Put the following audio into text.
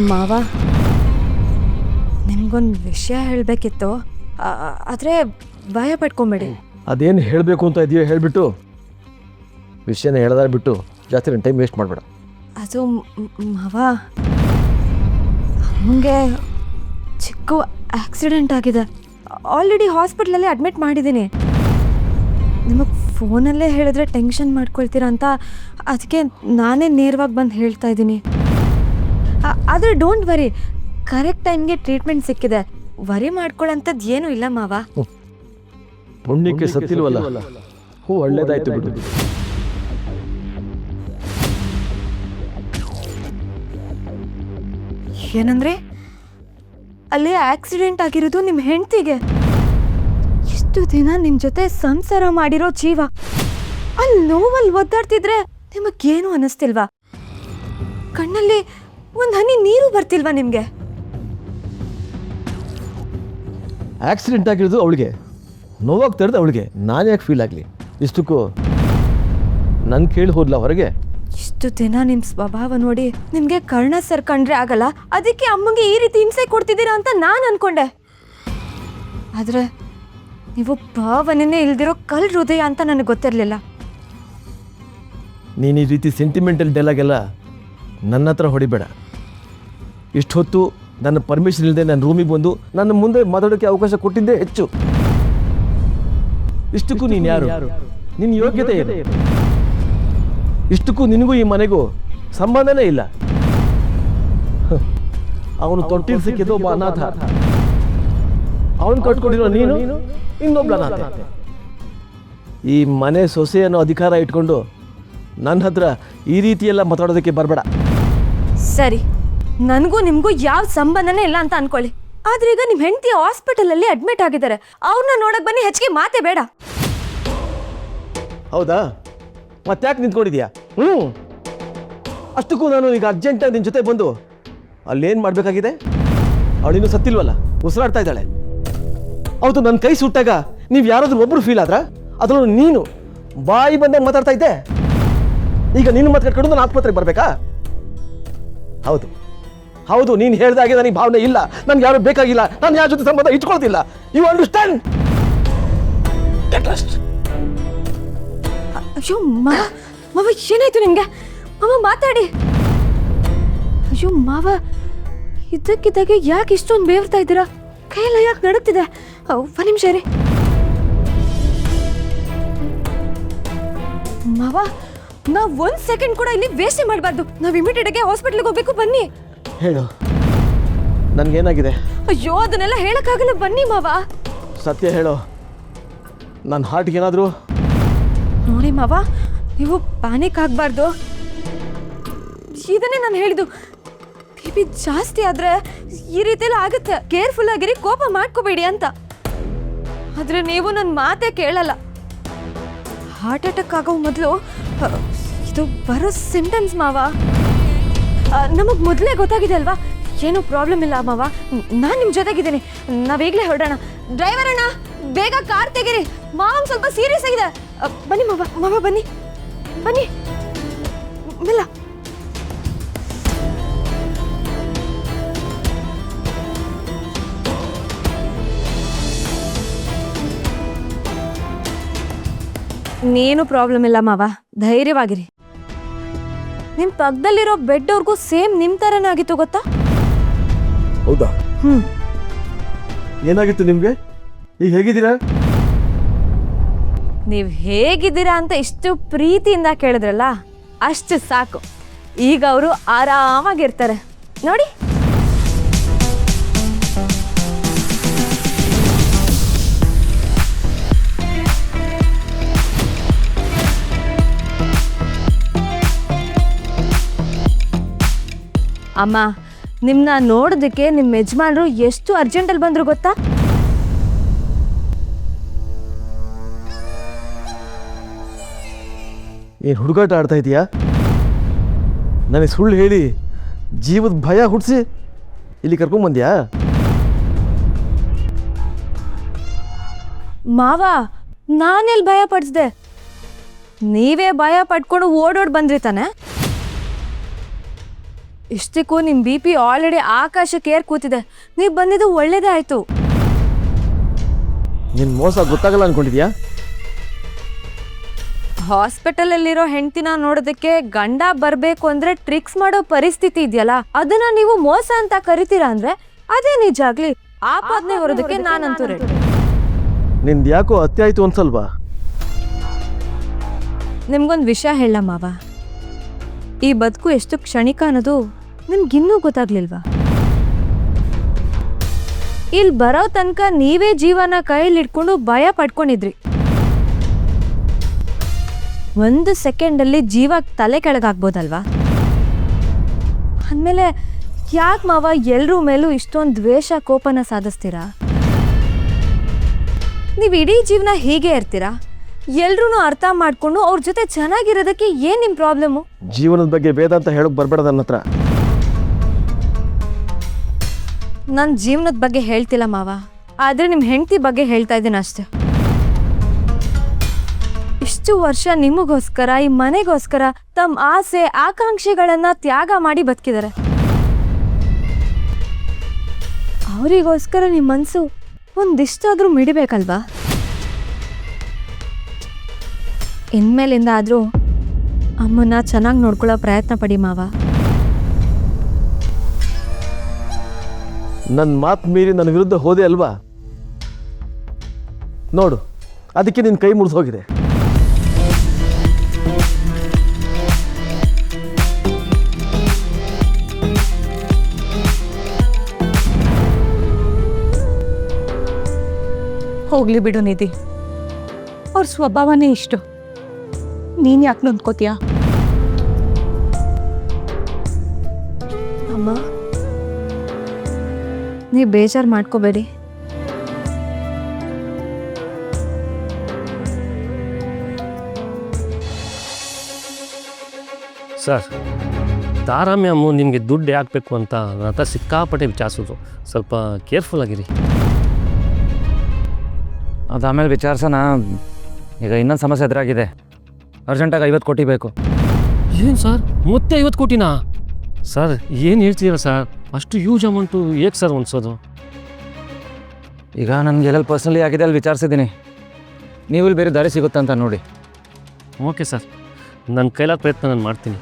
ಮಾವ, ನಿಮ್ಗೊಂದು ವಿಷಯ ಹೇಳಬೇಕಿತ್ತು, ಆದರೆ ಭಯ ಪಡ್ಕೊಂಬೇಡಿ. ಅದೇನು ಹೇಳಬೇಕು ಅಂತ ಇದೆಯೋ ಹೇಳಿಬಿಟ್ಟು ವಿಷಯನ ಹೇಳೋದಾರ ಬಿಟ್ಟು ಜಾಸ್ತಿ ನನ್ನ ಟೈಮ್ ವೇಸ್ಟ್ ಮಾಡಬೇಡ. ಅದು ಮಾವ, ಅಮ್ಮಂಗೆ ಚಿಕ್ಕ ಆಕ್ಸಿಡೆಂಟ್ ಆಗಿದೆ. ಆಲ್ರೆಡಿ ಹಾಸ್ಪಿಟ್ಲಲ್ಲಿ ಅಡ್ಮಿಟ್ ಮಾಡಿದ್ದೀನಿ. ನಿಮಗೆ ಫೋನಲ್ಲೇ ಹೇಳಿದ್ರೆ ಟೆನ್ಷನ್ ಮಾಡ್ಕೊಳ್ತೀರಾ ಅಂತ ಅದಕ್ಕೆ ನಾನೇ ನೇರವಾಗಿ ಬಂದು ಹೇಳ್ತಾ ಇದ್ದೀನಿ. ಆದರೆ ಡೋಂಟ್ ವರಿ, ಕರೆಕ್ಟ್ ಟೈಮ್ಗೆ ಟ್ರೀಟ್ಮೆಂಟ್ ಸಿಕ್ಕಿದೆ. ವರಿ ಮಾಡ್ಕೊಳ್ಳೋಂಥದ್ದು ಏನೂ ಇಲ್ಲ ಮಾವ. ಪುಣ್ಯಕ್ಕೆ ಸತ್ತಿಲ್ವಲ್ಲ, ಒಳ್ಳೇದಾಯ್ತು ಬಿಡು. ಏನಂದ್ರೆ ಅಲ್ಲಿ ಆಕ್ಸಿಡೆಂಟ್ ಆಗಿರೋದು ನಿಮ್ಮ ಹೆಂಡತಿಗೆ. ಇಷ್ಟು ದಿನ ನಿಮ್ಮ ಜೊತೆ ಸಂಸಾರ ಮಾಡಿರೋ ಜೀವ ಅಲ್ಲಿ ನೋವಲ್ಲಿ ಒದ್ದಾಡ್ತಿದ್ರೆ ನಿಮಗೇನು ಅನ್ನಿಸ್ತಿಲ್ವಾ? ಕಣ್ಣಲ್ಲಿ ಒಂದು ಹನಿ ನೀರು ಬರ್ತಿಲ್ವಾ ನಿಮಗೆ? ಆಕ್ಸಿಡೆಂಟ್ ಆಗಿರೋದು ಅವಳಿಗೆ, ನೋವಾಗ್ತಾ ಇರೋದು ಅವಳಿಗೆ. ನಾನು ಯಾಕೆ ಫೀಲ್ ಆಗಲಿ? ಇಷ್ಟಕ್ಕೂ ನನ್ನ ಕೇಳಿ ಹೋದ್ಲ ಹೊರಗೆ? ಇಷ್ಟು ದಿನ ನಿಮ್ಮ ಸ್ವಭಾವ ನೋಡಿ ನಿಮಗೆ ಕರ್ಣ ಸರ್ ಕಂಡ್ರೆ ಆಗಲ್ಲ, ಅದಕ್ಕೆ ಅಮ್ಮಂಗೆ ಈ ರೀತಿ ಹಿಂಸೆ ಕೊಡ್ತಿದ್ದೀರಾ ಅಂತ ನಾನು ಅನ್ಕೊಂಡೆ. ಆದರೆ ನೀವು ಭಾವನೆನೇ ಇಲ್ದಿರೋ ಕಲ್ ಹೃದಯ ಅಂತ ನನಗೆ ಗೊತ್ತಿರಲಿಲ್ಲ. ನೀನು ಈ ರೀತಿ ಸೆಂಟಿಮೆಂಟಲ್ ಡೈಲಾಗೆಲ್ಲ ನನ್ನ ಹತ್ರ ಹೊಡಿಬೇಡ. ಇಷ್ಟು ಹೊತ್ತು ನನ್ನ ಪರ್ಮಿಷನ್ ಇಲ್ಲದೆ ನನ್ನ ರೂಮಿಗೆ ಬಂದು ನನ್ನ ಮುಂದೆ ಮಾತಾಡೋಕ್ಕೆ ಅವಕಾಶ ಕೊಟ್ಟಿದ್ದೇ ಹೆಚ್ಚು. ಇಷ್ಟಕ್ಕೂ ನೀನು ಯಾರು? ನಿನ್ನ ಯೋಗ್ಯತೆ ಏನು? ಇಷ್ಟಕ್ಕೂ ನಿನಗೂ ಈ ಮನೆಗೂ ಸಂಬಂಧನೇ ಇಲ್ಲ. ಅವನು ತೊಟ್ಟಿಲ್ ಸಿಕ್ಕಿದ್ದು ಒಬ್ಬ ಅನಾಥ, ಅವನು ಕಟ್ಕೊಂಡಿರೋ ನೀನು ಇನ್ನೊಬ್ಬ ಅನಾಥ. ಈ ಮನೆ ಸೊಸೆ ಅನ್ನೋ ಅಧಿಕಾರ ಇಟ್ಕೊಂಡು ನನ್ನ ಹತ್ರ ಈ ರೀತಿಯೆಲ್ಲ ಮಾತಾಡೋದಕ್ಕೆ ಬರಬೇಡ. ಸರಿ, ನನಗೂ ನಿಮಗೂ ಯಾವ ಸಂಬಂಧನೇ ಇಲ್ಲ ಅಂತ ಅನ್ಕೊಳ್ಳಿ. ಆದ್ರೆ ಈಗ ನಿಮ್ಮ ಹೆಂಡತಿ ಹಾಸ್ಪಿಟಲಲ್ಲಿ ಅಡ್ಮಿಟ್ ಆಗಿದ್ದಾರೆ. ಅವ್ರನ್ನ ನೋಡಕ್ ಬನ್ನಿ, ಹೆಚ್ಚಿಗೆ ಮಾತೇ ಬೇಡ. ಹೌದಾ? ಮತ್ತ್ಯಾಕೆ ನಿಂತ್ಕೊಂಡಿದ್ಯಾ? ಅಷ್ಟಕ್ಕೂ ನಾನು ಈಗ ಅರ್ಜೆಂಟಾಗಿ ನಿನ್ನ ಜೊತೆ ಬಂದು ಅಲ್ಲೇನು ಮಾಡಬೇಕಾಗಿದೆ? ಅವಳಿನ್ನೂ ಸತ್ತಿಲ್ವಲ್ಲ, ಉಸಿರಾಡ್ತಾ ಇದ್ದಾಳೆ. ಅವತ್ತು ನನ್ನ ಕೈ ಸುಟ್ಟಾಗ ನೀವು ಯಾರಾದ್ರೂ ಒಬ್ಬರು ಫೀಲ್ ಆದ್ರ? ಅದರಲ್ಲೂ ನೀನು ಬಾಯಿ ಬಂದಾಗ ಮಾತಾಡ್ತಾ ಇದ್ದೆ. ಈಗ ನಿನ್ನ ಮಾತು ಕಟ್ಕೊಂಡು ನಾನು ಆಸ್ಪತ್ರೆಗೆ ಬರಬೇಕಾ? ಹೌದು ಹೌದು, ನೀನು ಹೇಳ್ದಾಗೆ ನನಗೆ ಭಾವನೆ ಇಲ್ಲ, ನನ್ಗೆ ಯಾರು ಬೇಕಾಗಿಲ್ಲ, ನಾನು ಯಾರ ಜೊತೆ ಸಂಬಂಧ ಇಟ್ಕೊಳ್ತಿಲ್ಲ. You understand? ಅಯ್ಯೋ ಮಾವ, ಏನಾಯ್ತು ನಿಮ್ಗೆ? ಮಾವ ಮಾತಾಡಿ. ಅಯ್ಯೋ ಮಾವ, ಇದ್ದಕ್ಕಿದ್ದಾಗೆ ಯಾಕೆ ಇಷ್ಟೊಂದು ಬೇವ್ತಾ ಇದ್ದೀರಾ? ಕೈಯೆಲ್ಲ ಯಾಕೆ ನಡುತ್ತಿದೆ? ಒಂದು ನಿಮಿಷ ರೀ ಮಾವ, ನಾವು 1 ಸೆಕೆಂಡ್ ಕೂಡ ಇಲ್ಲಿ ವೇಸ್ಟ್ ಮಾಡಬಾರ್ದು. ನಾವು ಇಮಿಡಿಯೇಟ್ ಆಗಿ ಹಾಸ್ಪಿಟಲ್ಗೆ ಹೋಗ್ಬೇಕು. ಬನ್ನಿ. ಹೇಳು, ನನ್ಗೇನಾಗಿದೆ? ಅಯ್ಯೋ, ಅದನ್ನೆಲ್ಲ ಹೇಳಕ್ಕಾಗಲ್ಲ, ಬನ್ನಿ ಮಾವ. ಸತ್ಯ ಹೇಳು, ನನ್ನ ಹಾರ್ಟ್ಗೆ ಏನಾದರೂ? ನೋಡಿ ಮಾವ, ನೀವು ಪ್ಯಾನಿಕ್ ಆಗಬಾರ್ದು. ಇದನ್ನೇ ನಾನು ಹೇಳಿದ್ದು, ಬಿ ಜಾಸ್ತಿ ಆದರೆ ಈ ರೀತಿಯೆಲ್ಲ ಆಗುತ್ತೆ. ಕೇರ್ಫುಲ್ ಆಗಿರಿ, ಕೋಪ ಮಾಡ್ಕೋಬೇಡಿ ಅಂತ. ಆದರೆ ನೀವು ನನ್ನ ಮಾತೇ ಕೇಳಲ್ಲ. ಹಾರ್ಟ್ ಅಟ್ಯಾಕ್ ಆಗೋ ಮೊದಲು ಇದು ಬರೋ ಸಿಂಟಮ್ಸ್ ಮಾವ. ನಮಗೆ ಮೊದಲೇ ಗೊತ್ತಾಗಿದೆ ಅಲ್ವಾ? ಏನೂ ಪ್ರಾಬ್ಲಮ್ ಇಲ್ಲ ಮಾವ, ನಾನು ನಿಮ್ಮ ಜೊತೆಗಿದ್ದೀನಿ. ನಾವೀಗಲೇ ಹೊರಡೋಣ. ಡ್ರೈವರ್ ಅಣ್ಣ, ಬೇಗ ಕಾರ್ ತೆಗೀರಿ. ಮಾವ ಸ್ವಲ್ಪ ಸೀರಿಯಸ್ ಆಗಿದೆ. ಬನ್ನಿ ಮಾವ, ಬನ್ನಿ ಬನ್ನಿ ಮೆಲ್ಲ. ಇನ್ನೇನು ಪ್ರಾಬ್ಲಮ್ ಇಲ್ಲ ಮಾವ, ಧೈರ್ಯವಾಗಿರಿ. ನಿಮ್ಮ ಪಕ್ಕದಲ್ಲಿರೋ ಬೆಡ್ ಅವ್ರಿಗೂ ಸೇಮ್ ನಿಮ್ಮ ಥರನೇ ಆಗಿತ್ತು ಗೊತ್ತಾ? ಹೌದಾ? ಏನಾಗಿತ್ತು ನಿಮಗೆ? ಈಗ ಹೇಗಿದ್ದೀರಾ? ನೀವು ಹೇಗಿದ್ದೀರಾ ಅಂತ ಇಷ್ಟು ಪ್ರೀತಿಯಿಂದ ಕೇಳಿದ್ರಲ್ಲ, ಅಷ್ಟು ಸಾಕು. ಈಗ ಅವರು ಆರಾಮಾಗಿರ್ತಾರೆ ನೋಡಿ. ಅಮ್ಮ, ನಿಮ್ಮನ್ನ ನೋಡೋದಕ್ಕೆ ನಿಮ್ಮ ಯಜಮಾನರು ಎಷ್ಟು ಅರ್ಜೆಂಟಲ್ಲಿ ಬಂದರು ಗೊತ್ತಾ? ಏನು ಹುಡುಗಾಟ ಆಡ್ತಾ ಇದೀಯಾ? ನನಗೆ ಸುಳ್ಳು ಹೇಳಿ ಜೀವದ ಭಯ ಹುಟ್ಟಿಸಿ ಇಲ್ಲಿ ಕರ್ಕೊಂಬಂದ್ಯಾ? ಮಾವ, ನಾನೆಲ್ಲಿ ಭಯ ಪಡಿಸ್ದೆ? ನೀವೇ ಭಯ ಪಡ್ಕೊಂಡು ಓಡೋಡ್ ಬಂದ್ರಿ ತಾನೆ. ಇಷ್ಟಕ್ಕೂ ನಿಮ್ಮ BP ಆಲ್ರೆಡಿ ಆಕಾಶಕ್ಕೆ ಏರ್ ಕೂತಿದೆ. ನೀವು ಬಂದಿದ್ದು ಒಳ್ಳೇದೇ ಆಯಿತು. ನಿನ್ನ ಮೋಸ ಗೊತ್ತಾಗಲ್ಲ ಅನ್ಕೊಂಡಿದ್ಯಾ? ಹಾಸ್ಪಿಟಲಲ್ಲಿರೋ ಹೆಂಡ್ತಿನ ನೋಡೋದಕ್ಕೆ ಗಂಡ ಬರಬೇಕು ಅಂದರೆ ಟ್ರಿಕ್ಸ್ ಮಾಡೋ ಪರಿಸ್ಥಿತಿ ಇದೆಯಲ್ಲ, ಅದನ್ನ ನೀವು ಮೋಸ ಅಂತ ಕರಿತೀರಾ ಅಂದರೆ ಅದೇ ನಿಜ ಆಗಲಿ. ಆಪಾದನೆ ಹೊರೋದಕ್ಕೆ ನಾನಂತೂ ರೆಡಿ. ನಿಂದು ಯಾಕೋ ಅತ್ತೆ ಆಯಿತು ಅನ್ಸಲ್ವಾ? ನಿಮ್ಗೊಂದು ವಿಷಯ ಹೇಳ ಮಾವ, ಈ ಬದುಕು ಎಷ್ಟು ಕ್ಷಣಿಕ ಅನ್ನೋದು ನಿಮ್ಗಿನ್ನೂ ಗೊತ್ತಾಗ್ಲಿಲ್ವಾ? ಇಲ್ಲಿ ಬರೋ ತನಕ ನೀವೇ ಜೀವನ ಕೈಲಿಟ್ಕೊಂಡು ಭಯ ಪಡ್ಕೊಂಡಿದ್ರಿ. 1 ಸೆಕೆಂಡಲ್ಲಿ ಜೀವ ತಲೆ ಕೆಳಗಾಗ್ಬೋದಲ್ವಾ? ಅಂದಮೇಲೆ ಯಾಕೆ ಮಾವ ಎಲ್ರ ಮೇಲೂ ಇಷ್ಟೊಂದು ದ್ವೇಷ ಕೋಪನ ಸಾಧಿಸ್ತೀರಾ? ನೀವು ಇಡೀ ಜೀವನ ಹೀಗೆ ಇರ್ತೀರಾ? ಎಲ್ರೂ ಅರ್ಥ ಮಾಡ್ಕೊಂಡು ಅವ್ರ ಜೊತೆ ಚೆನ್ನಾಗಿರೋದಕ್ಕೆ ಏನು ನಿಮ್ಮ ಪ್ರಾಬ್ಲಮ್ಮು? ಜೀವನದ ಬಗ್ಗೆ ಭೇದ ಅಂತ ಹೇಳೋಕೆ ಬರಬೇಡ ನನ್ನ ಹತ್ರ. ನಾನು ಜೀವನದ ಬಗ್ಗೆ ಹೇಳ್ತಿಲ್ಲ ಮಾವ, ಆದರೆ ನಿಮ್ಮ ಹೆಂಡತಿ ಬಗ್ಗೆ ಹೇಳ್ತಾ ಇದ್ದೀನಿ ಅಷ್ಟೆ. ಇಷ್ಟು ವರ್ಷ ನಿಮಗೋಸ್ಕರ, ಈ ಮನೆಗೋಸ್ಕರ ತಮ್ಮ ಆಸೆ ಆಕಾಂಕ್ಷೆಗಳನ್ನ ತ್ಯಾಗ ಮಾಡಿ ಬದುಕಿದ್ದಾರೆ. ಅವರಿಗೋಸ್ಕರ ನಿಮ್ಮ ಮನಸ್ಸು ಒಂದಿಷ್ಟಾದರೂ ಮಿಡಿಬೇಕಲ್ವಾ? ಇನ್ಮೇಲಿಂದ ಆದರೂ ಅಮ್ಮನ ಚೆನ್ನಾಗಿ ನೋಡ್ಕೊಳ್ಳೋ ಪ್ರಯತ್ನ ಪಡಿ ಮಾವ. ನನ್ನ ಮಾತು ಮೀರಿ ನನ್ನ ವಿರುದ್ಧ ಹೋದೆ ಅಲ್ವಾ? ನೋಡು, ಅದಕ್ಕೆ ನಿನ್ನ ಕೈ ಮುರಿದು ಹೋಗಿದೆ. ಹೋಗ್ಲಿ ಬಿಡು ನಿಧಿ, ಅವ್ರ ಸ್ವಭಾವನೇ ಇಷ್ಟು. ನೀನು ಯಾಕೆ ನೊಂದ್ಕೋತೀಯ? ಅಮ್ಮ, ನೀವು ಬೇಜಾರು ಮಾಡ್ಕೋಬೇಡಿ. ಸರ್, ತಾರಾ ಮ್ಯಾಮು ನಿಮಗೆ ದುಡ್ಡು ಯಾಕೆ ಬೇಕು ಅಂತ ನನ್ನ ಹತ್ರ ಸಿಕ್ಕಾಪಟ್ಟೆ ವಿಚಾರಿಸಿದ್ರು. ಸ್ವಲ್ಪ ಕೇರ್ಫುಲ್ ಆಗಿರಿ. ಅದು ಆಮೇಲೆ ವಿಚಾರಿಸೋಣ. ಈಗ ಇನ್ನೊಂದು ಸಮಸ್ಯೆ ಎದುರಾಗಿದೆ. ಅರ್ಜೆಂಟಾಗಿ 50 ಕೋಟಿ ಬೇಕು. ಏನು ಸರ್, ಮತ್ತೆ 50 ಕೋಟಿನಾ? ಸರ್ ಏನು ಹೇಳ್ತೀರಾ ಸರ್? ಅಷ್ಟು ಯೂಜ್ ಅಮೌಂಟು ಏಕೆ ಸರ್ ಹೊಂದ್ಸೋದು? ಈಗ ನನಗೆ ಎಲ್ಲೆಲ್ಲಿ ಪರ್ಸ್ನಲಿ ಆಗಿದೆ ಅಲ್ಲಿ ವಿಚಾರಿಸಿದ್ದೀನಿ. ನೀವು ಇಲ್ಲಿ ಬೇರೆ ದಾರಿ ಸಿಗುತ್ತಾ ಅಂತ ನೋಡಿ. ಓಕೆ ಸರ್, ನನ್ನ ಕೈಲಾದ ಪ್ರಯತ್ನ ನಾನು ಮಾಡ್ತೀನಿ.